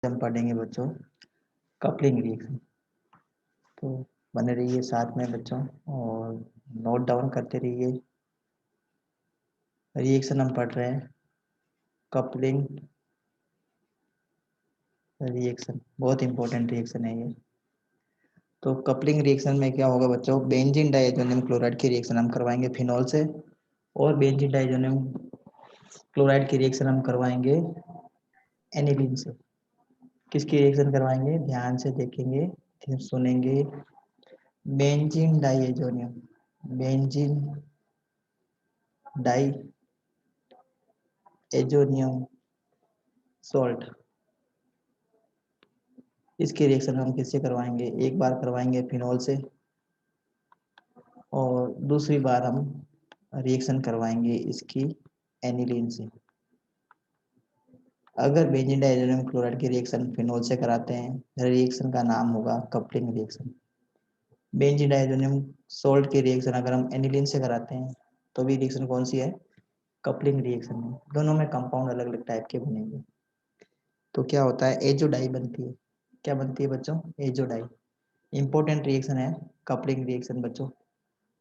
हम पढ़ेंगे बच्चों कपलिंग रिएक्शन। तो बने रहिए साथ में बच्चों और नोट डाउन करते रहिए। रिएक्शन हम पढ़ रहे हैं कपलिंग रिएक्शन, बहुत इंपॉर्टेंट रिएक्शन है ये। तो कपलिंग रिएक्शन में क्या होगा बच्चों, बेंजीन डाइएथोनियम क्लोराइड की रिएक्शन हम करवाएंगे फिनॉल से, और बेंजीन डाइएथोनियम क्लोराइड की रिएक्शन हम करवाएंगे एनिलीन से। किसकी रिएक्शन करवाएंगे, ध्यान से देखेंगे, फिर सुनेंगे। Benzene diazonium, benzene diazonium salt, इसकी रिएक्शन हम किससे करवाएंगे, एक बार करवाएंगे फिनॉल से और दूसरी बार हम रिएक्शन करवाएंगे इसकी एनिलीन से। अगर बेंजीन डाइएथोनियम क्लोराइड की रिएक्शन फिनॉल से कराते हैं, रिएक्शन का नाम होगा कपलिंग रिएक्शन। बेंजीन डाइएथोनियम सॉल्ट की रिएक्शन अगर हम एनिलीन से कराते हैं तो भी रिएक्शन कौन सी है, कपलिंग रिएक्शन है। दोनों में कंपाउंड अलग अलग टाइप के बनेंगे। तो क्या होता है, एजो डाई बनती है। क्या बनती है बच्चों, एजो डाई। इंपॉर्टेंट रिएक्शन है कपलिंग रिएक्शन बच्चों।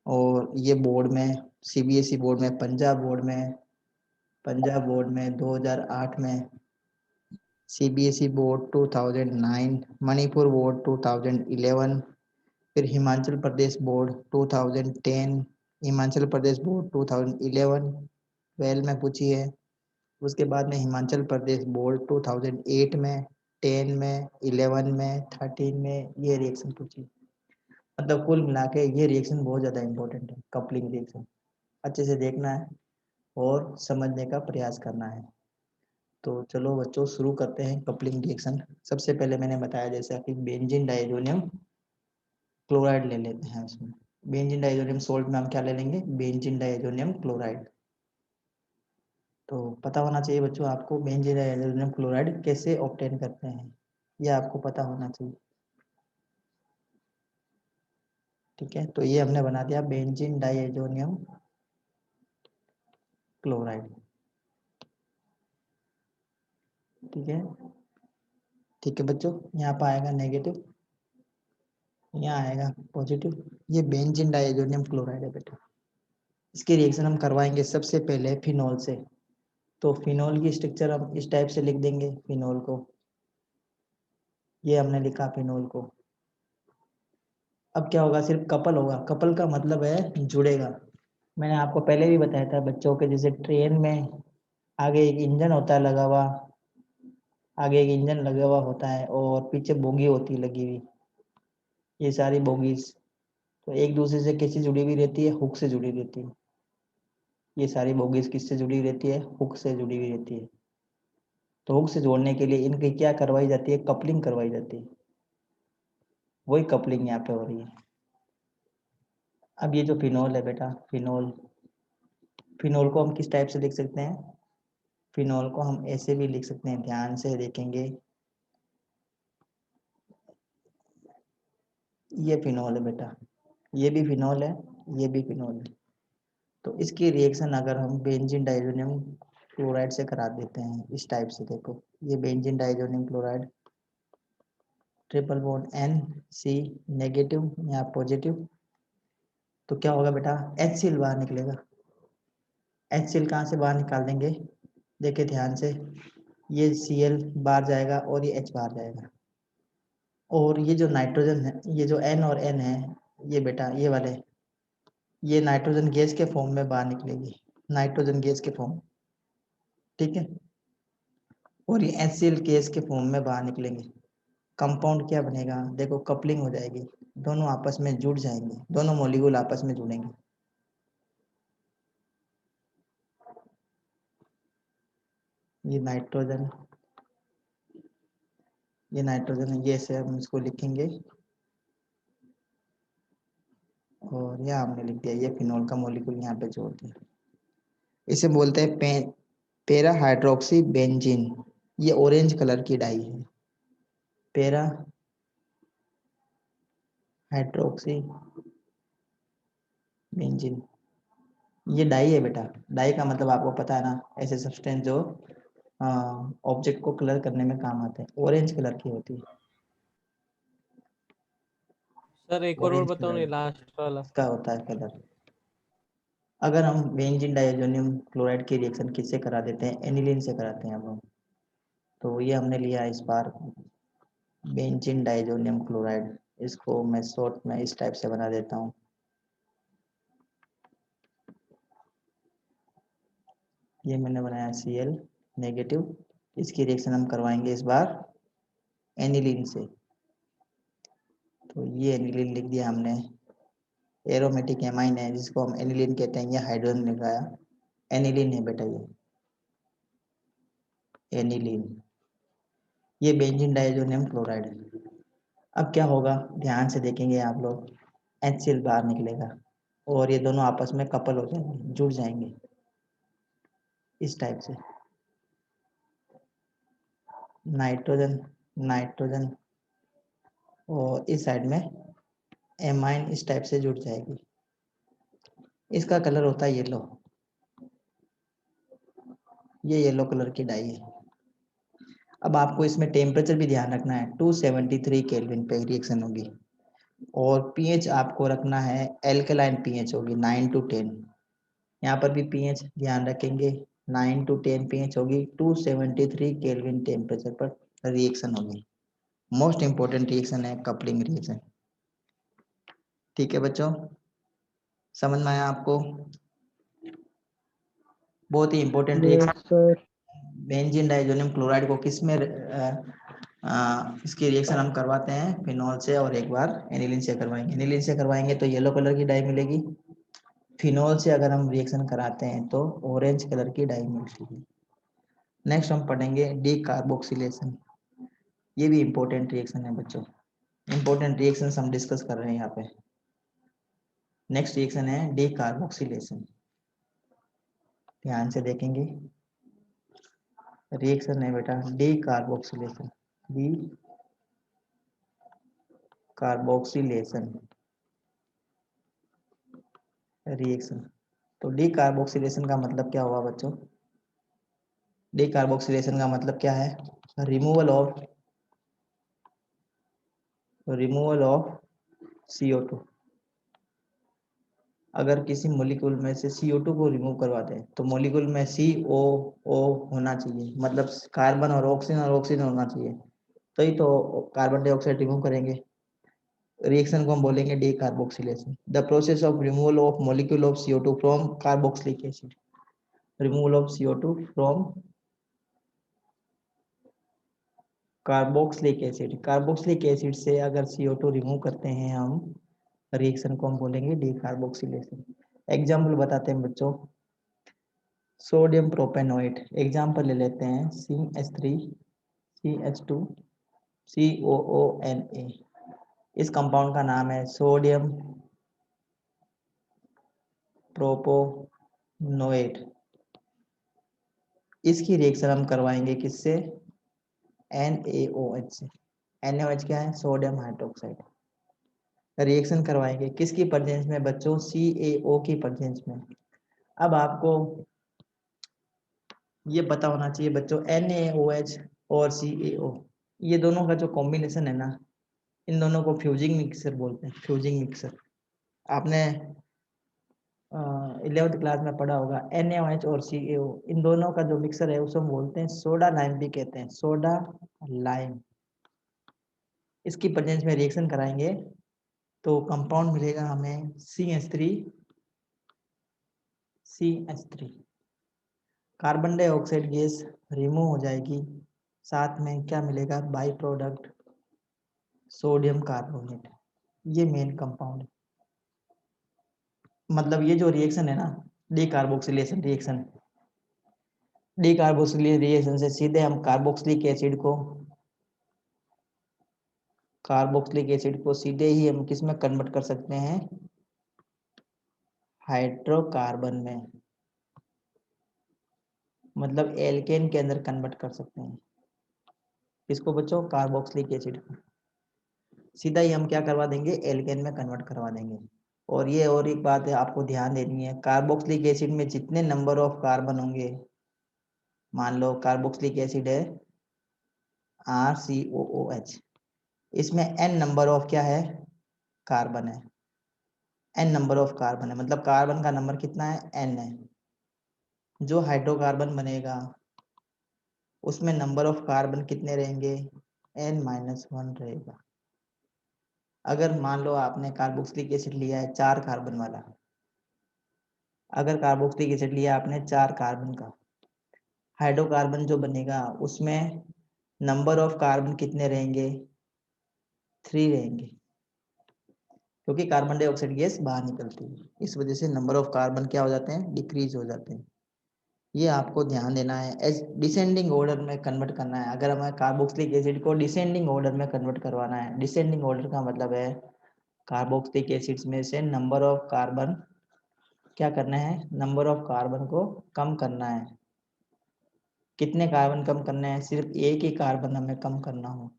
और ये बोर्ड में, सीबीएसई बोर्ड में, पंजाब बोर्ड में 2008 में, सीबीएसई बोर्ड 2009, मणिपुर बोर्ड 2011, फिर हिमाचल प्रदेश बोर्ड 2010, हिमाचल प्रदेश बोर्ड 2011 12 में पूछी है। उसके बाद में हिमाचल प्रदेश बोर्ड 2008 में, 10 में, 11 में, 13 में ये रिएक्शन पूछी। मतलब कुल मिला के ये रिएक्शन बहुत ज़्यादा इंपॉर्टेंट है, कपलिंग रिएक्शन। अच्छे से देखना है और समझने का प्रयास करना है। तो चलो बच्चों शुरू करते हैं कपलिंग रिएक्शन। सबसे पहले मैंने बताया जैसा कि बेंजीन डाइएथोनियम क्लोराइड ले लेते हैं। उसमें बेंजीन डाइएथोनियम सोल्ट में हम क्या ले लेंगे, बेंजीन डाइएथोनियम क्लोराइड। तो पता होना चाहिए बच्चों आपको बेंजीन डाइएथोनियम क्लोराइड कैसे ऑब्टेन करते हैं, ये आपको पता होना चाहिए। ठीक है, तो ये हमने बना दिया बेंजीन डाइएथोनियम क्लोराइड। ठीक है, ठीक है बच्चों, यहाँ पर आएगा नेगेटिव, यहाँ आएगा पॉजिटिव। ये बेंजीन डाइएथोनियम क्लोराइड है बेटा। इसकी रिएक्शन हम करवाएंगे सबसे पहले फिनॉल से। तो फिनॉल की स्ट्रक्चर हम इस टाइप से लिख देंगे फिनॉल को। ये हमने लिखा फिनॉल को। अब क्या होगा, सिर्फ कपल होगा। कपल का मतलब है जुड़ेगा। मैंने आपको पहले भी बताया था बच्चों के, जैसे ट्रेन में आगे एक इंजन होता है लगा हुआ, आगे एक इंजन लगा हुआ होता है और पीछे बोगी होती है लगी हुई। ये सारी बोगीज तो एक दूसरे से कैसे जुड़ी हुई रहती है, हुक से जुड़ी रहती है। ये सारी बोगीज किससे जुड़ी रहती है, हुक से जुड़ी हुई रहती है। तो हुक से जोड़ने के लिए इनकी क्या करवाई जाती है, कपलिंग करवाई जाती है। वही कपलिंग यहाँ पे हो रही है। अब ये जो फिनॉल है बेटा, फिनॉल, फिनॉल को हम किस टाइप से लिख सकते हैं, फिनॉल को हम ऐसे भी लिख सकते हैं, ध्यान से देखेंगे। ये फिनॉल है बेटा, ये भी फिनॉल है, ये भी फिनॉल है। तो इसकी रिएक्शन अगर हम बेंजीन डाइज़ोनियम क्लोराइड से करा देते हैं इस टाइप से, देखो ये benzene diazonium chloride, triple bond N C negative, यहाँ पॉजिटिव। तो क्या होगा बेटा, HCl बाहर निकलेगा। HCl कहाँ से बाहर निकाल देंगे, देखिए ध्यान से, ये Cl बाहर जाएगा और ये H बाहर जाएगा। और ये जो नाइट्रोजन है, ये जो N और N है, ये बेटा ये वाले, ये नाइट्रोजन गैस के फॉर्म में बाहर निकलेगी, नाइट्रोजन गैस के फॉर्म। ठीक है, और ये HCl गैस के फॉर्म में बाहर निकलेंगे। कंपाउंड क्या बनेगा, देखो कपलिंग हो जाएगी, दोनों आपस में जुड़ जाएंगे, दोनों मॉलिक्यूल आपस में जुड़ेंगे। ये नाइट्रोजन, ये नाइट्रोजन है, ये ऐसे हम इसको लिखेंगे। और यहाँ हमने लिख दिया, ये फिनॉल का मॉलिक्यूल यहाँ पे जोड़ दिया। इसे बोलते हैं पेरा हाइड्रोक्सी बेंजीन। ये ऑरेंज कलर की डाई है, पेरा हाइड्रोक्सी बेंजीन। ये डाई है बेटा, डाई का मतलब आपको पता है ना, ऐसे सब्सटेंस जो ऑब्जेक्ट को कलर करने में काम आते हैं। ऑरेंज कलर की होती है। सर एक और ऑरेंज बताओ नहीं, लास्ट वाला का होता है कलर। अगर हम बेंजीन डाइजोनियम क्लोराइड की रिएक्शन किससे करा देते हैं? एनिलीन से कराते हैं अब हम। तो ये हमने लिया इस बार बेंजीन डाइजोनियम क्लोराइड। इसको मैं शॉर्ट में इस टाइप से बना देता हूँ। ये मैंने बनाया Cl नेगेटिव। इसकी रिएक्शन हम करवाएंगे इस बार एनिलीन से। तो ये एनिलीन लिख दिया हमने। एरोमेटिक एमाइन है जिसको हम एनिलीन कहते हैं। ये हाइड्रोजन लगाया, एनिलीन है बेटा ये एनिलीन। ये बेंजीन डाइजोनियम क्लोराइड है। अब क्या होगा ध्यान से देखेंगे आप लोग। HCl बाहर निकलेगा और ये दोनों आपस में कपल हो जाएंगे, जुड़ जाएंगे इस टाइप से। नाइट्रोजन नाइट्रोजन और इस साइड में एमाइन इस टाइप से जुड़ जाएगी। इसका कलर होता है येलो। ये येलो कलर की डाई है। अब आपको इसमें टेम्परेचर भी ध्यान रखना है। 273 केल्विन पे रिएक्शन होगी और पीएच आपको रखना है एल्कलाइन पीएच होगी 9 to 10। यहाँ पर भी पीएच ध्यान रखेंगे 9 to 10 पीएच होगी। 273 केल्विन टेम्परेचर पर रिएक्शन होगी। मोस्ट इंपोर्टेंट रिएक्शन है कपलिंग रिएक्शन। ठीक है बच्चों, समझ में आया आपको? बहुत ही important reaction. Benzene diazonium chloride को किस में इसकी रिएक्शन हम करवाते हैं फिनॉल से और एक बार एनिलीन से करवाएंगे। एनिलीन से करवाएंगे तो येलो कलर की डाई मिलेगी। फिनॉल से अगर हम रिएक्शन कराते हैं तो ऑरेंज कलर की डाई मिलती है। नेक्स्ट हम पढ़ेंगे डी कार्बोक्सिलेशन। ये भी इंपॉर्टेंट रिएक्शन है बच्चों। इंपॉर्टेंट रिएक्शन हम डिस्कस कर रहे हैं यहाँ पे। नेक्स्ट रिएक्शन है डी कार्बोक्सिलेशन। ध्यान से देखेंगे रिएक्शन है बेटा D carboxylation. D carboxylation reaction. तो डी कार्बोक्सिलेशन का मतलब क्या हुआ बच्चों? डी कार्बोक्सिलेशन का मतलब क्या है? Removal of CO2। अगर किसी मॉलिक्यूल में से CO2 को रिमूव करवा दें तो मॉलिक्यूल में COO होना चाहिए, मतलब कार्बन और ऑक्सीजन होना चाहिए। तो ही तो कार्बन डाइऑक्साइड रिमूव करेंगे। रिएक्शन को हम बोलेंगे D carboxylation. The process of removal of molecule of CO2 from carboxylic acid. Removal of CO2 from carboxylic acid. Carboxylic acid से अगर CO2 रिमूव करते हैं हम, रिएक्शन को हम बोलेंगे डी कार्बोक्सिलेशन। एग्जाम्पल बताते हैं बच्चों। सोडियम प्रोपेनोएट एग्जाम्पल ले लेते हैं। CH3 CH2 COONA। इस कंपाउंड का नाम है सोडियम प्रोपोनोएट। इसकी रिएक्शन हम करवाएंगे किससे? NaOH से। NaOH क्या है? Sodium hydroxide. रिएक्शन करवाएंगे किसकी प्रेजेंस में बच्चों? CaO की प्रेजेंस में। अब आपको ये पता होना चाहिए बच्चों NaOH और CaO ये दोनों का जो कॉम्बिनेशन है ना, इन दोनों को फ्यूजिंग मिक्सर बोलते हैं। फ्यूजिंग मिक्सर आपने 11th क्लास में पढ़ा होगा। NaOH और CaO इन दोनों का जो मिक्सर है उसे हम बोलते हैं सोडा लाइम भी कहते हैं। Soda lime. इसकी प्रेजेंस में रिएक्शन कराएंगे तो कंपाउंड मिलेगा हमें CH3। Carbon dioxide gas remove हो जाएगी, साथ में क्या मिलेगा? By product sodium carbonate. ये मेन कंपाउंड है। मतलब ये जो रिएक्शन है ना D carboxylation reaction, D carboxylation reaction से सीधे हम कार्बोक्सिलिक एसिड को सीधे ही हम किस में कन्वर्ट कर सकते हैं? हाइड्रोकार्बन में, मतलब एल्केन के अंदर कन्वर्ट कर सकते हैं। इसको बच्चों कार्बोक्सिलिक एसिड को सीधा ही हम क्या करवा देंगे? एल्केन में कन्वर्ट करवा देंगे। और ये और एक बात है आपको ध्यान देनी है, कार्बोक्सिलिक एसिड में जितने नंबर ऑफ कार्बन होंगे मान लो कार्बोक्सिलिक एसिड है RCOOH, इसमें n नंबर ऑफ क्या है, कार्बन है, n नंबर ऑफ कार्बन है, मतलब कार्बन का नंबर कितना है, n है। जो हाइड्रोकार्बन बनेगा उसमें नंबर ऑफ कार्बन कितने रहेंगे, n-1 रहेगा। अगर मान लो आपने कार्बोक्सिलिक एसिड लिया है 4 कार्बन वाला, अगर कार्बोक्सिलिक एसिड लिया आपने 4 कार्बन का, हाइड्रोकार्बन जो बनेगा उसमें नंबर ऑफ कार्बन कितने रहेंगे, 3 रहेंगे, क्योंकि कार्बन डाइऑक्साइड गैस बाहर निकलती है, इस वजह से नंबर ऑफ कार्बन क्या हो जाते हैं, डिक्रीज हो जाते हैं। ये आपको ध्यान देना है, एज डिसेंडिंग ऑर्डर में कन्वर्ट करना है। अगर हमें कार्बोक्सिलिक एसिड को डिसेंडिंग ऑर्डर में कन्वर्ट करवाना है, डिसेंडिंग ऑर्डर का मतलब है कार्बोक्सिलिक एसिड्स में से नंबर ऑफ कार्बन क्या करना है, नंबर ऑफ कार्बन को कम करना है। कितने कार्बन कम करना है, सिर्फ एक ही कार्बन हमें कम करना हो।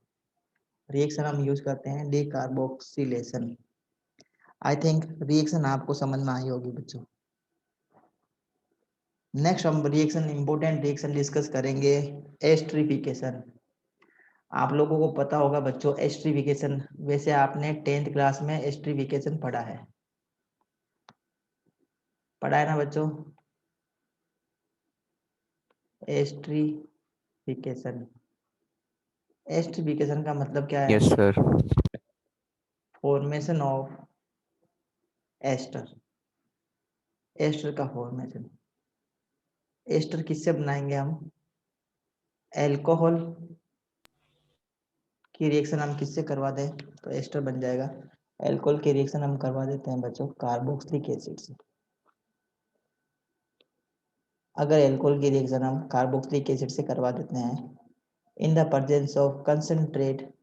रिएक्शन हम यूज करते हैं डीकार्बोक्सिलेशन। आई थिंक रिएक्शन आपको समझ में आई होगी बच्चों। नेक्स्ट हम रिएक्शन, इंपोर्टेंट रिएक्शन डिस्कस करेंगे, एस्टरिफिकेशन। आप लोगों को पता होगा बच्चों एस्टरिफिकेशन, वैसे आपने 10th क्लास में एस्टरिफिकेशन पढ़ा है ना बच्चों, एस्टरिफिकेशन। एस्टरिफिकेशन का मतलब क्या है, yes sir. Formation of ester, ester का फॉर्मेशन। एस्टर किससे बनाएंगे हम, एल्कोहल की रिएक्शन हम किससे करवा दें तो एस्टर बन जाएगा। एल्कोहल की रिएक्शन हम करवा देते हैं बच्चों कार्बोक्सिलिक एसिड से। अगर एल्कोहल की रिएक्शन हम कार्बोक्सिलिक एसिड से करवा देते हैं in the presence of concentrate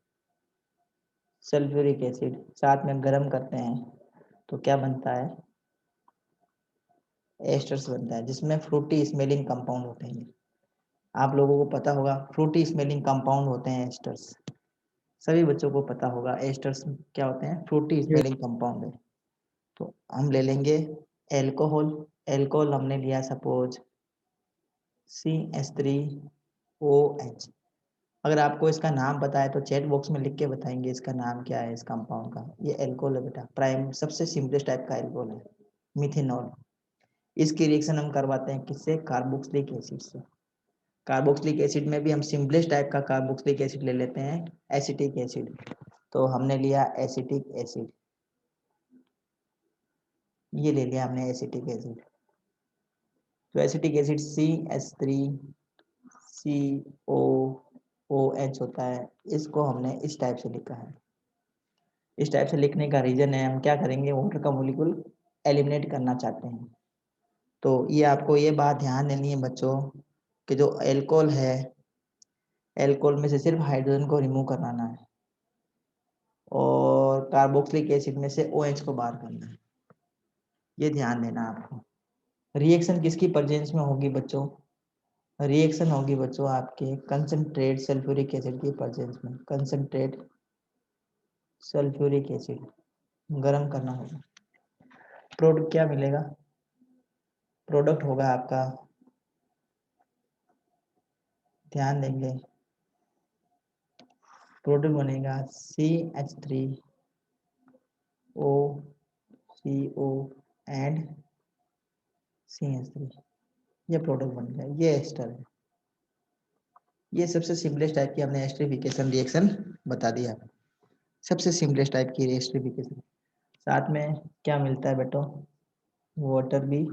sulphuric acid, साथ में गर्म करते हैं तो क्या बनता है, एस्टर्स बनता है, जिसमें फ्रूटी स्मेलिंग कंपाउंड होते हैं। आप लोगों को पता होगा फ्रूटी स्मेलिंग कंपाउंड होते हैं एस्टर्स, सभी बच्चों को पता होगा एस्टर्स क्या होते हैं, फ्रूटी स्मेलिंग कंपाउंड है। तो हम ले लेंगे एल्कोहल, एल्कोहल हमने लिया सपोज CH3OH। अगर आपको इसका नाम पता है तो चैट बॉक्स में लिख के बताएंगे इसका नाम क्या है, इस कंपाउंड का। ये एल्कोहल है बेटा, प्राइम सबसे सिंपलेस्ट टाइप का एल्कोहल है, मिथेनॉल। इसकी रिएक्शन हम करवाते हैं किससे, कार्बोक्सिलिक एसिड से। कार्बोक्सिलिक एसिड में भी हम सिंपलेस्ट टाइप का कार्बोक्सिलिक एसिड ले लेते हैं, एसिटिक एसिड। तो हमने लिया एसिटिक एसिड, ये ले लिया हमने एसिटिक एसिड। तो एसिटिक एसिड CH3COOH होता है, इसको हमने इस टाइप से लिखा है। इस टाइप से लिखने का रीजन है हम क्या करेंगे, वाटर का मॉलिक्यूल एलिमिनेट करना चाहते हैं। तो ये आपको ये बात ध्यान देनी है बच्चों कि जो एल्कोहल है, एल्कोहल में से सिर्फ हाइड्रोजन को रिमूव कराना है और कार्बोक्सिलिक एसिड में से OH को बाहर करना है, ये ध्यान देना आपको। रिएक्शन किसकी प्रेजेंस में होगी बच्चों, रिएक्शन होगी बच्चों आपके कंसंट्रेट सल्फ्यूरिक एसिड की प्रेजेंस में। कंसंट्रेट सल्फ्यूरिक एसिड गर्म करना होगा, प्रोडक्ट क्या मिलेगा, प्रोडक्ट होगा आपका, ध्यान देंगे, प्रोडक्ट बनेगा CH3OCO एंड CH3, ये प्रोडक्ट बन गया, ये एस्टर है। ये सबसे सिंपलेस्ट टाइप की हमने एस्टरिफिकेशन रिएक्शन बता दिया, सबसे सिंपलेस्ट टाइप की एस्टरिफिकेशन। साथ में क्या मिलता है बेटो, वाटर भी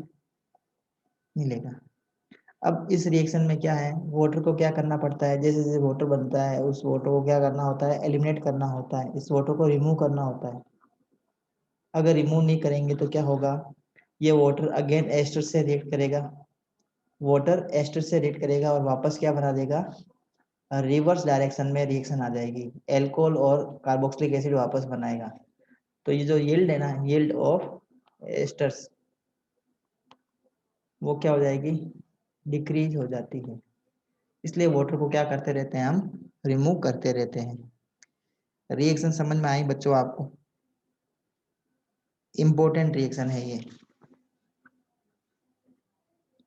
मिलेगा। अब इस रिएक्शन में क्या है, वाटर को क्या करना पड़ता है, जैसे जैसे वाटर बनता है उस वाटर को क्या करना होता है, एलिमिनेट करना होता है, इस वाटर को रिमूव करना होता है। अगर रिमूव नहीं करेंगे तो क्या होगा, ये वाटर अगेन एस्टर से रिएक्ट करेगा, वाटर एस्टर से रिएक्ट करेगा और वापस क्या बना देगा, रिवर्स डायरेक्शन में रिएक्शन आ जाएगी, एल्कोहल और कार्बोक्सिलिक एसिड वापस बनाएगा। तो ये जो यील्ड है ना, यील्ड ऑफ एस्टर्स, वो क्या हो जाएगी, डिक्रीज हो जाती है। इसलिए वाटर को क्या करते रहते हैं, हम रिमूव करते रहते हैं। रिएक्शन समझ में आई बच्चों आपको, इंपॉर्टेंट रिएक्शन है ये।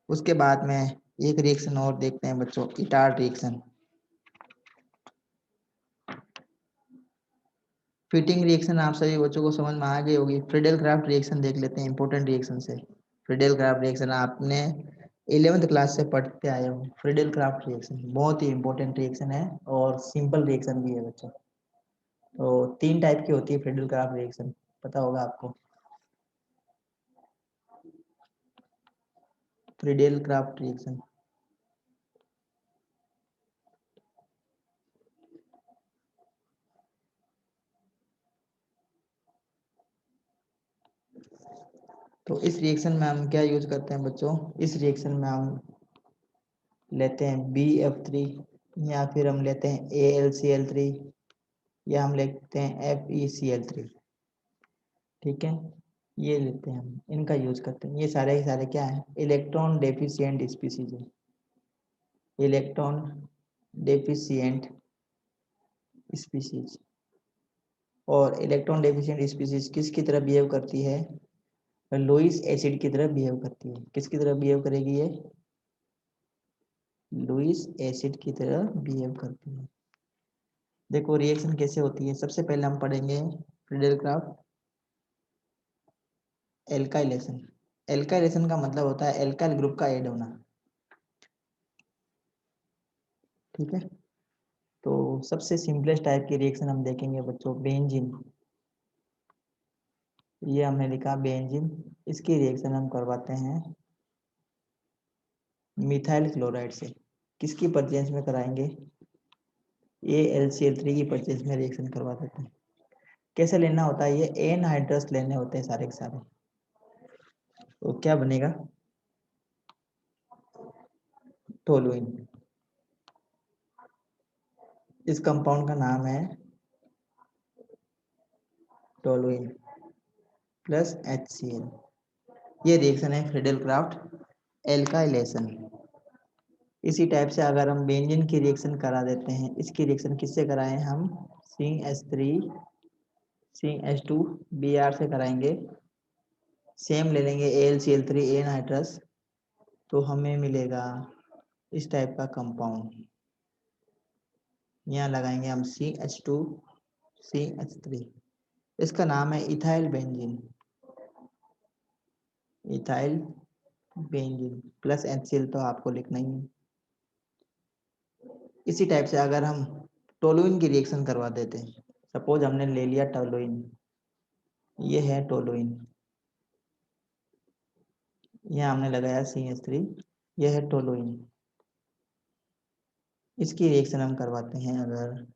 उसके बाद में एक रिएक्शन और देखते हैं बच्चों, इटार्ड रिएक्शन। फिटिंग रिएक्शन आप सभी बच्चों को समझ में आ गई होगी। फ्रीडेल क्राफ्ट रिएक्शन देख लेते हैं, इंपॉर्टेंट रिएक्शन से। फ्रीडेल क्राफ्ट रिएक्शन आपने 11th क्लास से पढ़ते आए हो। फ्रीडेल क्राफ्ट रिएक्शन बहुत ही इंपॉर्टेंट रिएक्शन है और सिंपल रिएक्शन भी है बच्चों। तो 3 टाइप की होती है फ्रीडेल क्राफ्ट रिएक्शन, पता होगा आपको। फ्रीडेल क्राफ्ट रिएक्शन तो इस रिएक्शन में हम क्या यूज करते हैं बच्चों, इस रिएक्शन में हम लेते हैं BF3, या फिर हम लेते हैं AlCl3, या हम लेते हैं FeCl3। ठीक है, ये लेते हैं हम, इनका यूज करते हैं। ये सारे के सारे क्या है, इलेक्ट्रॉन डेफिशिएंट स्पीसीज है। Electron deficient species. और इलेक्ट्रॉन डेफिशिएंट स्पीसीज किसकी तरह बिहेव करती है, लुईस एसिड की तरह बिहेव करती है। किसकी तरह बिहेव करेगी ये, लुईस एसिड की तरह बिहेव करती है। देखो रिएक्शन कैसे होती है, सबसे पहले हम पढ़ेंगे फ्रीडेल क्राफ्ट एल्काइलेशन। एल्काइलेशन का मतलब होता है एल्काइल ग्रुप का ऐड होना। ठीक है, तो सबसे सिंपलेस्ट टाइप की रिएक्शन हम देखेंगे बच्चों, बेंजीन। ये हमने लिखा बेंजीन, इसकी रिएक्शन हम करवाते हैं मिथाइल क्लोराइड से। किसकी परचेंस में कराएंगे, AlCl3 की परचेंस में रिएक्शन करवा देते हैं। कैसे लेना होता है, ये एनहाइड्रस लेने होते हैं सारे के सारे। तो क्या बनेगा, टोलुइन। इस कंपाउंड का नाम है टोलुइन प्लस HCl। ये रिएक्शन है फ्रीडेल क्राफ्ट एल्काइलेशन। इसी टाइप से अगर हम बेंजीन की रिएक्शन करा देते हैं, इसकी रिएक्शन किससे कराएं हम, CH3 CH2 Br से कराएंगे। सेम ले लेंगे AlCl3 एनहाइड्रस, तो हमें मिलेगा इस टाइप का कंपाउंड। यहाँ लगाएंगे हम CH2 CH3, इसका नाम है ethyl benzene. Ethyl benzene plus HCl तो आपको लिखना ही है। इसी टाइप से अगर हम टोलुइन की रिएक्शन करवा देते हैं, सपोज हमने ले लिया टोलुइन, ये है टोलुइन, यहाँ हमने लगाया CH3, ये है टोलुइन। इसकी रिएक्शन हम करवाते हैं अगर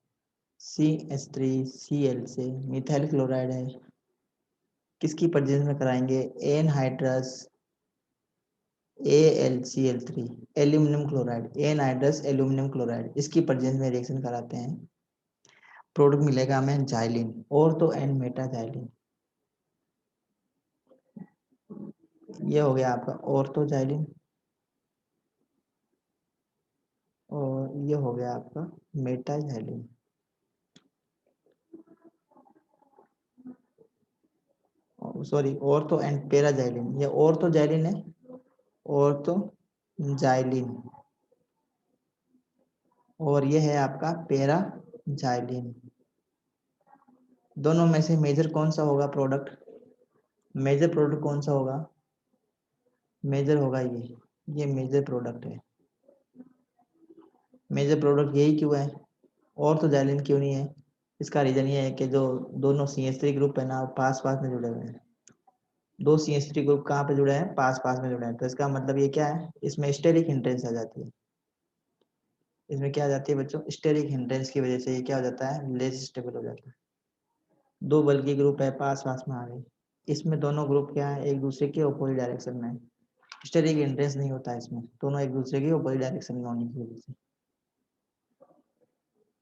CH3Cl से, मिथाइल क्लोराइड है, किसकी प्रेजेंस में कराएंगे, anhydrous AlCl3 aluminium chloride, anhydrous aluminium chloride, इसकी प्रेजेंस में रिएक्शन कराते हैं। प्रोडक्ट मिलेगा हमें जाइलिन, और तो एन मेटा जाइलिन। ये हो गया आपका ऑर्थोजाइलिन, और ये हो गया आपका मेटाजाइलिन। सॉरी, ऑर्थो एंड पेराजाइलिन, ये ऑर्थोजाइलिन है, ऑर्थोजाइलिन, और ये है आपका पेराजाइलिन। दोनों में से मेजर कौन सा होगा प्रोडक्ट, मेजर प्रोडक्ट कौन सा होगा, मेजर होगा ये मेजर प्रोडक्ट है। मेजर प्रोडक्ट यही क्यों है, ऑर्थोजाइलिन क्यों नहीं है, इसका रीजन ये है कि जो दोनों CH3 ग्रुप है ना, पास पास में जुड़े हुए हैं। दो CH3 ग्रुप कहाँ पे जुड़े हैं, पास पास में जुड़े हैं। तो इसका मतलब ये क्या है, इसमें स्टेरिक हिंड्रेंस आ जाती है। इसमें क्या आ जाती है बच्चों, स्टेरिक हिंड्रेंस की वजह से ये क्या हो जाता है, लेस स्टेबल हो जाता है। दो बल्कि ग्रुप है, पास पास में आ गए, इसमें दोनों ग्रुप क्या है, एक दूसरे के अपोजिट डायरेक्शन में। स्टेरिक हिंड्रेंस नहीं होता है इसमें, दोनों एक दूसरे के अपोजिट डायरेक्शन में होने की वजह से।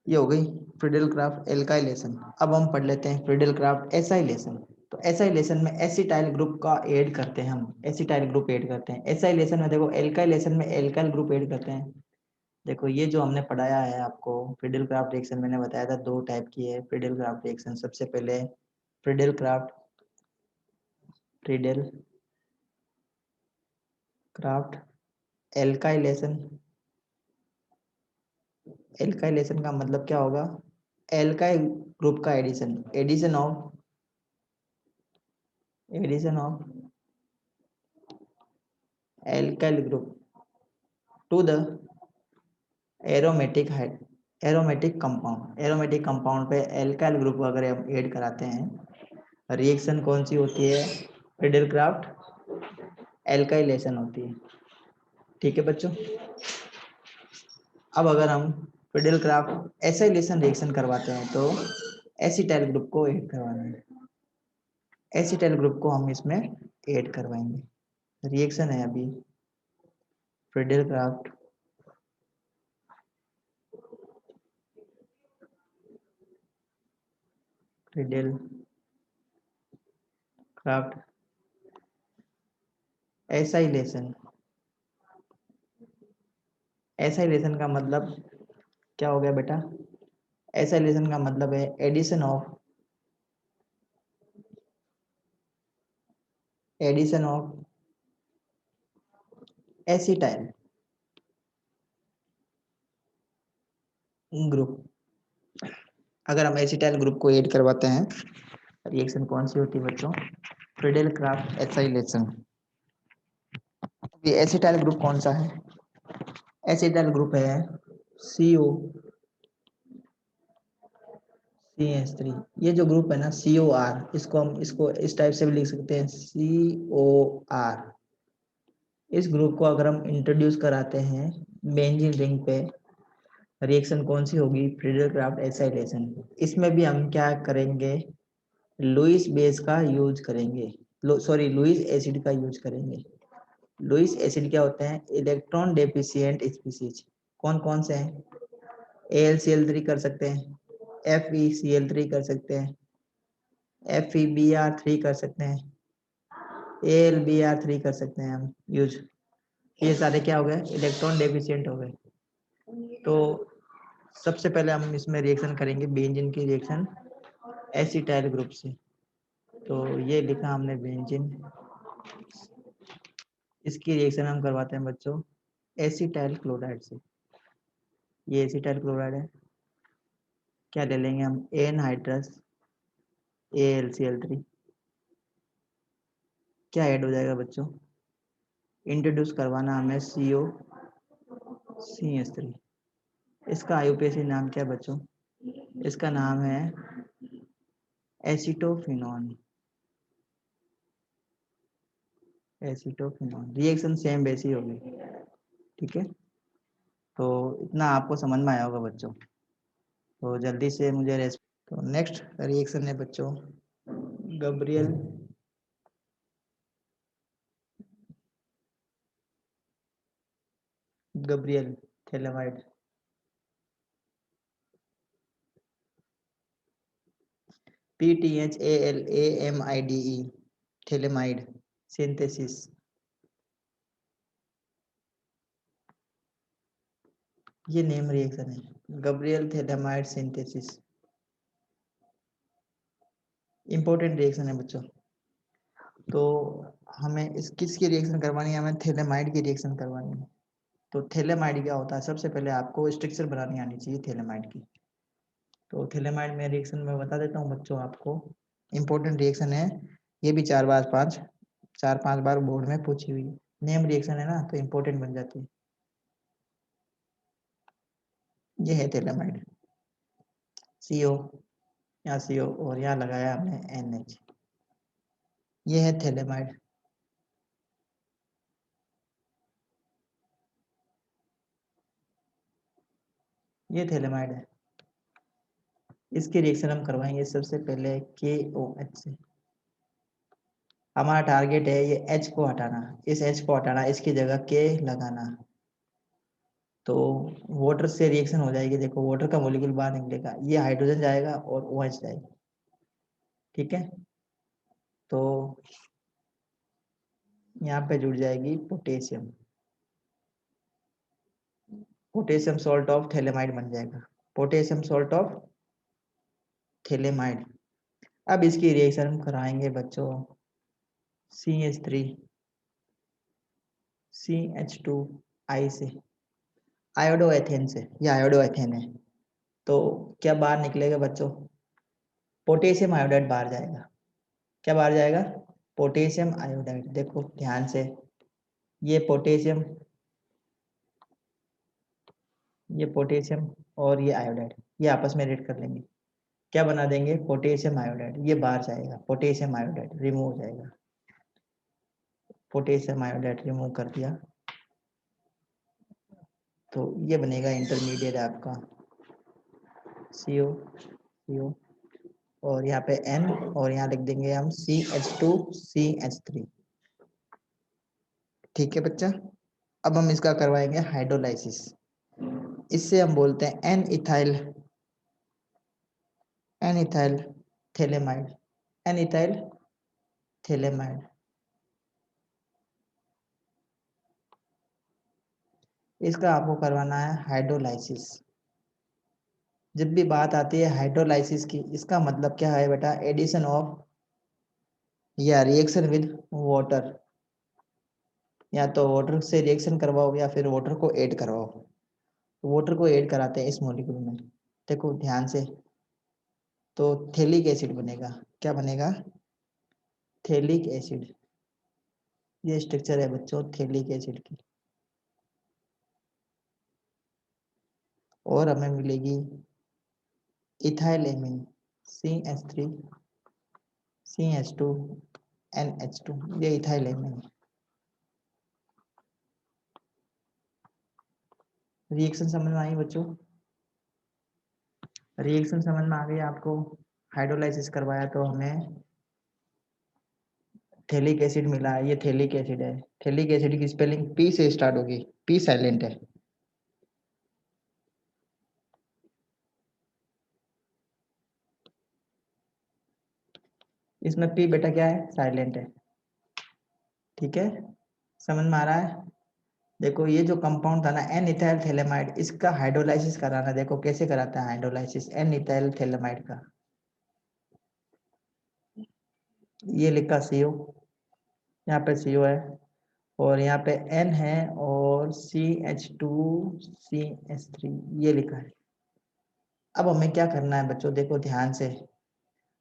ये हो गई फ्रीडेल क्राफ्ट एल्काइलेशन। अब हम पढ़ लेते हैं फ्रीडेल क्राफ्ट एसाइलेशन। तो एसाइलेशन में एसिटाइल ग्रुप का ऐड करते हैं हम, एसिटाइल ग्रुप ऐड करते हैं। एसाइलेशन में देखो, एल्काइलेशन में एल्काइल ग्रुप ऐड करते हैं। देखो ये जो हमने पढ़ाया है आपको, फ्रीडेल क्राफ्ट रिएक्शन मैंने बताया था 2 टाइप की है फ्रीडेल क्राफ्ट रिएक्शन। सबसे पहले फ्रीडेल क्राफ्ट एल्काइलेशन, एल्काइलेशन का मतलब क्या होगा, एल्काइल ग्रुप का addition, addition of alkyl group to the aromatic aromatic compound पे एल्काइल ग्रुप अगर हम ऐड कराते हैं, रिएक्शन कौन सी होती है, फ्रीडेलक्राफ्ट एल्काइलेशन होती है। ठीक है बच्चों, अब अगर हम फ्रीडेलक्राफ्ट एसाइलेशन रिएक्शन करवाते हैं तो एसिटाइल ग्रुप को ऐड करवाना है, एसिटाइल ग्रुप को हम इसमें ऐड करवाएंगे। रिएक्शन है अभी फ्रीडेलक्राफ्ट फ्रीडेलक्राफ्ट एसाइलेशन, एसाइलेशन का मतलब क्या हो गया बेटा, एसाइलेशन का मतलब है एडिशन ऑफ एसिटाइल ग्रुप। अगर हम एसिटाइल ग्रुप को ऐड करवाते हैं, रिएक्शन कौन सी होती है बच्चों, फ्रीडेलक्राफ्ट एसाइलेशन। ये एसिटाइल ग्रुप कौन सा है, एसिटाइल ग्रुप है CO CH3। ये जो ग्रुप है ना COR, इसको इस टाइप से भी लिख सकते हैं COR। इस ग्रुप को अगर हम इंट्रोड्यूस कराते हैं बेंजीन रिंग पे, रिएक्शन कौन सी होगी, फ्रीडेलक्राफ्ट एसाइलेशन। इसमें भी हम क्या करेंगे, लुईस बेस का यूज करेंगे, सॉरी लुईस एसिड का यूज करेंगे। लुईस एसिड क्या होते हैं, इलेक्ट्रॉन डेफिशिएंट स्पीसीज। कौन कौन से हैं, AlCl3 कर सकते हैं, FeCl3 कर सकते हैं, FeBr3 कर सकते हैं, AlBr3 कर सकते हैं हम यूज। ये सारे क्या हो गए, इलेक्ट्रॉन डेफिशिएंट हो गए। तो सबसे पहले हम इसमें रिएक्शन करेंगे बेंजीन की रिएक्शन एसिटाइल ग्रुप से। तो ये लिखा हमने बेंजीन, इसकी रिएक्शन हम करवाते हैं बच्चों एसिटाइल क्लोराइड से। ये एसिटाइल क्लोराइड है, क्या ले लेंगे हम, एनहाइड्रस AlCl3, क्या ऐड हो जाएगा बच्चों, इंट्रोड्यूस करवाना हमें COCH3। इसका IUPAC नाम क्या है बच्चों, इसका नाम है एसिटोफिनॉन। एसिटोफिनॉन रिएक्शन सेम वैसी होगी। ठीक है, तो इतना आपको समझ में आया होगा बच्चों। तो जल्दी से मुझे तो नेक्स्ट रिएक्शन है बच्चों Gabriel Gabriel phthalimide. PTHALAMIDE phthalimide synthesis. ये नेम रिएक्शन है Gabriel phthalimide synthesis. Important reaction है बच्चों। तो हमें इस किसकी रिएक्शन करवानी है, हमें थैलेमाइड की रिएक्शन करवानी है। तो थैलेमाइड क्या होता है, सबसे पहले आपको स्ट्रक्चर बनानी आनी चाहिए थैलेमाइड की। तो थैलेमाइड में रिएक्शन में बता देता हूँ बच्चों आपको, इंपॉर्टेंट रिएक्शन है। ये भी 4-5 बार बोर्ड में पूछी हुई नेम रिएक्शन है ना, तो इंपॉर्टेंट बन जाती है। ये है थैलेमाइड, CO, यहाँ CO और यहाँ लगाया हमने NH। ये है थैलेमाइड। ये थैलेमाइड है, इसकी रिएक्शन हम करवाएंगे सबसे पहले KOH से। हमारा टारगेट है ये H को हटाना, इस H को हटाना, इसकी जगह K लगाना। तो वाटर से रिएक्शन हो जाएगी, देखो वाटर का मॉलिक्यूल बाहर निकलेगा, ये हाइड्रोजन जाएगा और OH जाएगी। ठीक है, तो यहाँ पे जुड़ जाएगी potassium, potassium salt of phthalimide बन जाएगा, पोटेशियम सॉल्ट ऑफ थैलेमाइड। अब इसकी रिएक्शन हम कराएंगे बच्चों CH3 CH2 आई से, आयोडो एथेन से, ये आयोडो एथेन है, तो क्या बाहर निकलेगा बच्चों? पोटेशियम आयोडाइड बाहर जाएगा। क्या बाहर जाएगा? Potassium iodide. देखो ध्यान से, ये पोटेशियम, ये पोटेशियम और ये आयोडाइड, ये आपस में रिएक्ट कर लेंगे, क्या बना देंगे? Potassium iodide. ये बाहर जाएगा, पोटेशियम आयोडाइड रिमूव हो जाएगा। पोटेशियम आयोडाइड रिमूव कर दिया, तो ये बनेगा इंटरमीडिएट आपका CO, CO, और यहाँ पे N, और यहाँ लिख देंगे हम CH2CH3। ठीक है बच्चा, अब हम इसका करवाएंगे हाइड्रोलाइसिस। इससे हम बोलते हैं N ethyl phthalimide, N ethyl phthalimide. इसका आपको करवाना है हाइड्रोलाइसिस। जब भी बात आती है हाइड्रोलाइसिस की, इसका मतलब क्या है बेटा? एडिशन ऑफ या रिएक्शन विद वाटर, या तो वाटर से रिएक्शन करवाओ या फिर वाटर को ऐड करवाओ। तो वाटर को ऐड कराते हैं इस मॉलिक्यूल में, देखो ध्यान से, तो थैलिक एसिड बनेगा। क्या बनेगा? Phthalic acid. ये स्ट्रक्चर है बच्चों थैलिक एसिड की, और हमें मिलेगी इथाइलेमिन CH3 CH2 NH2, ये इथाइलेमिन है। रिएक्शन समझ में आई बच्चों? रिएक्शन समझ में आ गई आपको? हाइड्रोलाइसिस करवाया तो हमें थैलिक एसिड मिला है, ये थैलिक एसिड है। थैलिक एसिड की स्पेलिंग P से स्टार्ट होगी, P साइलेंट है। इसमें P बेटा क्या है? साइलेंट है। ठीक है, समझ में आ रहा है? देखो ये जो कंपाउंड था ना एन इथाइल थैलेमाइड, इसका हाइड्रोलाइसिस कराना, देखो कैसे कराता है हाइड्रोलाइसिस एन इथाइल थैलेमाइड का। ये लिखा CO, यहाँ पे CO है, और यहाँ पे N है, और CH2CH3 ये लिखा है। अब हमें क्या करना है बच्चों? देखो ध्यान से,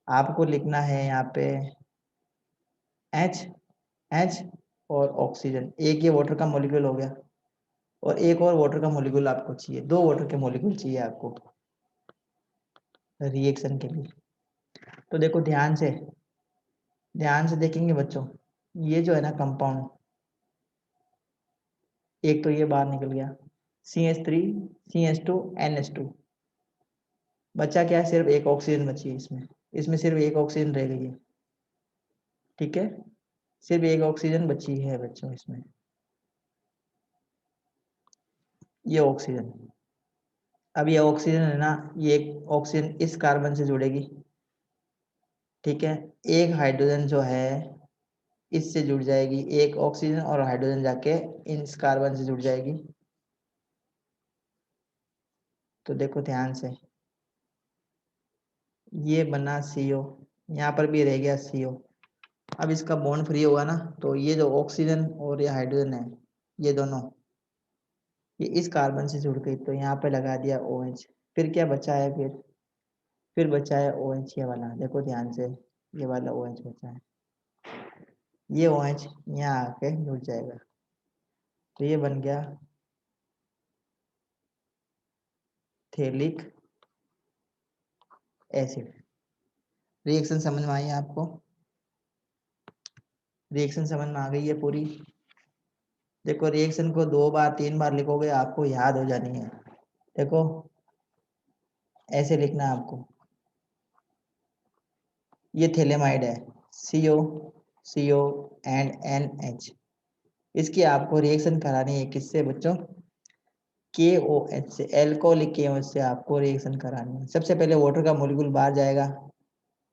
आपको लिखना है यहाँ पे H और ऑक्सीजन, एक ये वाटर का मॉलिक्यूल हो गया, और एक और वाटर का मॉलिक्यूल आपको चाहिए, दो वाटर के मॉलिक्यूल चाहिए आपको रिएक्शन के लिए। तो देखो ध्यान से देखेंगे बच्चों, ये जो है ना कंपाउंड, एक तो ये बाहर निकल गया CH3 CH2 NH2, बचा क्या है? सिर्फ एक ऑक्सीजन बची है इसमें, इसमें सिर्फ एक ऑक्सीजन रह गई है। ठीक है, सिर्फ एक ऑक्सीजन बची है बच्चों इसमें, ये ऑक्सीजन। अब ये ऑक्सीजन है ना, ये एक ऑक्सीजन इस कार्बन से जुड़ेगी। ठीक है, एक हाइड्रोजन जो है इससे जुड़ जाएगी, एक ऑक्सीजन और हाइड्रोजन जाके इस कार्बन से जुड़ जाएगी। तो देखो ध्यान से, ये बना CO, यहाँ पर भी रह गया CO। अब इसका बॉन्ड फ्री होगा ना, तो ये जो ऑक्सीजन और ये हाइड्रोजन है, ये दोनों, ये इस कार्बन से जुड़ गई, तो यहाँ पे लगा दिया OH। फिर क्या बचा है? फिर बचा है OH, ये वाला, देखो ध्यान से, ये वाला OH बचा है। ये OH यहाँ आके जुड़ जाएगा, तो ये बन गया थैलिक एसिड। रिएक्शन समझ में आई आपको? रिएक्शन समझ में आ गई है पूरी? देखो रिएक्शन को 2 बार 3 बार लिखोगे, आपको याद हो जानी है। देखो ऐसे लिखना है आपको, ये थैलेमाइड है CO CO एंड NH, इसकी आपको रिएक्शन करानी है किससे बच्चों? KOH से, एल्कोहलिक KOH से आपको रिएक्शन करानी है। सबसे पहले वाटर का मॉलिक्यूल बाहर जाएगा,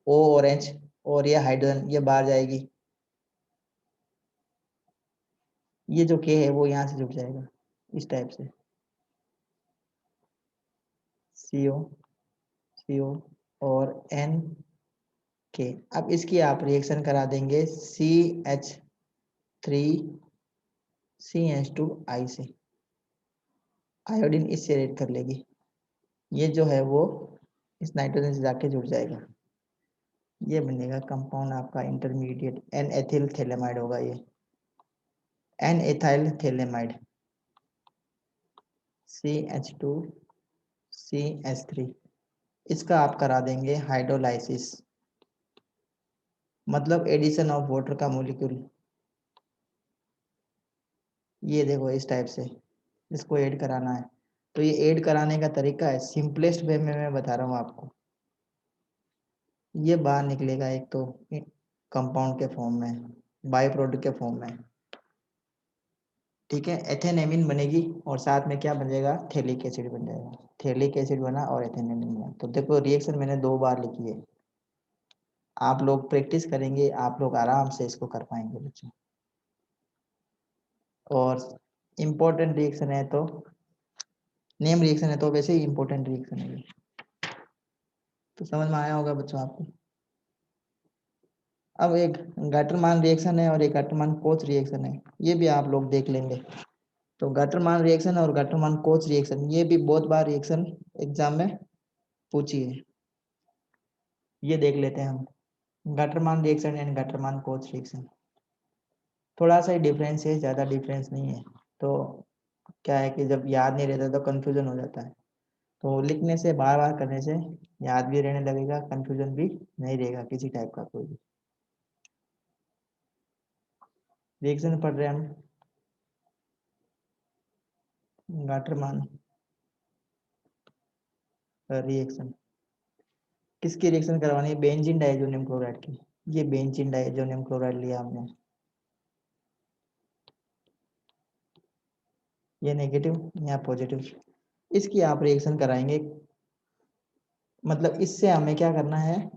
O और H, और ये हाइड्रोजन ये बाहर जाएगी, ये जो K है वो यहाँ से जुड़ जाएगा इस टाइप से, CO CO और NK। अब इसकी आप रिएक्शन करा देंगे CH3CH2I से। आयोडीन इससे रिएक्ट कर लेगी, ये जो है वो इस नाइट्रोजन से जाके जुड़ जाएगा, ये बनेगा कंपाउंड आपका इंटरमीडिएट एन एथिल थैलेमाइड होगा, ये एन एथाइल थैलेमाइड CH2CH3। इसका आप करा देंगे हाइड्रोलाइसिस, मतलब एडिशन ऑफ वाटर का मॉलिक्यूल, ये देखो इस टाइप से इसको ऐड कराना है। तो ये ऐड कराने का तरीका है, सिंपलेस्ट वे में मैं बता रहा हूँ आपको। ये बाहर निकलेगा एक तो कंपाउंड के फॉर्म में, बाय प्रोडक्ट के फॉर्म में, ठीक है। एथेनेमिन बनेगी और साथ में क्या बन जाएगा, थैलिक एसिड बन जाएगा। थैलिक एसिड बना और एथेनेमिन बना। तो देखो रिएक्शन मैंने 2 बार लिखी है, आप लोग प्रैक्टिस करेंगे, आप लोग आराम से इसको कर पाएंगे बच्चों। और इम्पोर्टेंट रिएक्शन है तो नेम रिएक्शन है, तो वैसे ही इम्पोर्टेंट रिएक्शन है ये। तो समझ में आया होगा बच्चों आपको। अब एक गाटरमान रिएक्शन है और एक गाटरमान कोच रिएक्शन है, ये भी आप लोग देख लेंगे। तो गाटरमान रिएक्शन और गाटरमान कोच रिएक्शन, ये भी बहुत बार रिएक्शन एग्जाम में पूछी है, ये देख लेते हैं हम। Gattermann reaction and Gattermann coach reaction, थोड़ा सा ही डिफरेंस है, ज़्यादा डिफरेंस नहीं है। तो क्या है कि जब याद नहीं रहता तो कन्फ्यूजन हो जाता है, तो लिखने से बार बार करने से याद भी रहने लगेगा, कन्फ्यूजन भी नहीं रहेगा किसी टाइप का कोई भी। रिएक्शन पढ़ रहे हैं हम, गाटरमान रिएक्शन, किसकी रिएक्शन करवानी है, बेंजीन डाइजोनियम क्लोराइड की। ये बेंजीन डाइजोनियम क्लोराइड लिया हमने, ये नेगेटिव या पॉजिटिव, इसकी आप रिएक्शन कराएंगे। मतलब इससे हमें क्या करना है,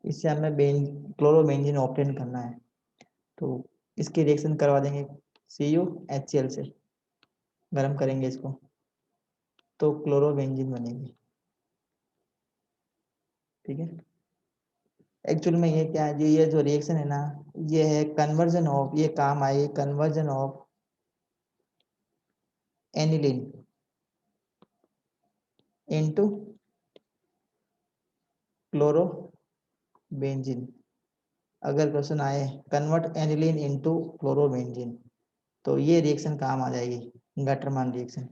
इससे हमें क्लोरोबेंजीन ऑब्टेन करना है। तो इसकी रिएक्शन करवा देंगे CuHCl से, गर्म करेंगे इसको तो क्लोरोबेंजीन बनेगी, ठीक है। एक्चुअल में ये क्या है, ये जो रिएक्शन है ना, ये है कन्वर्जन ऑफ, ये काम आए conversion of aniline into chlorobenzene. अगर क्वेश्चन आए कन्वर्ट एनिलीन इनटू क्लोरोबेंजीन, तो ये रिएक्शन काम आ जाएगी गटरमान रिएक्शन।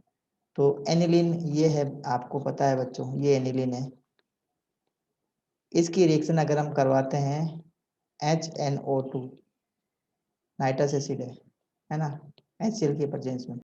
तो एनिलीन ये है, आपको पता है बच्चों, ये एनिलीन है। इसकी रिएक्शन अगर हम करवाते हैं HNO2, नाइट्रस एसिड है ना, HCl के प्रेजेंस में,